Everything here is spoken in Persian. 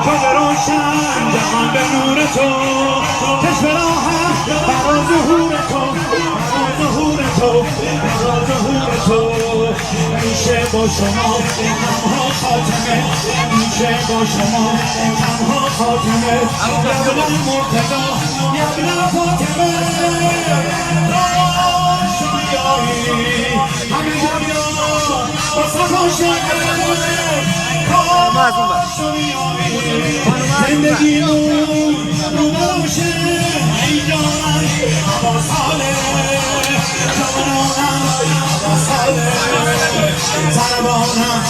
تو به روشن جهان به نور تو چشم راحت برا ظهور تو برا ظهور تو برا ظهور تو میشه با شما تنها خاتمه میشه با شما تنها خاتمه یبنم مرتضی یبنم فاطمه شایعی همه دنیا با سخاشنه زندگیمون رو باشه ای جانم با ساله جانانم با ساله زربانم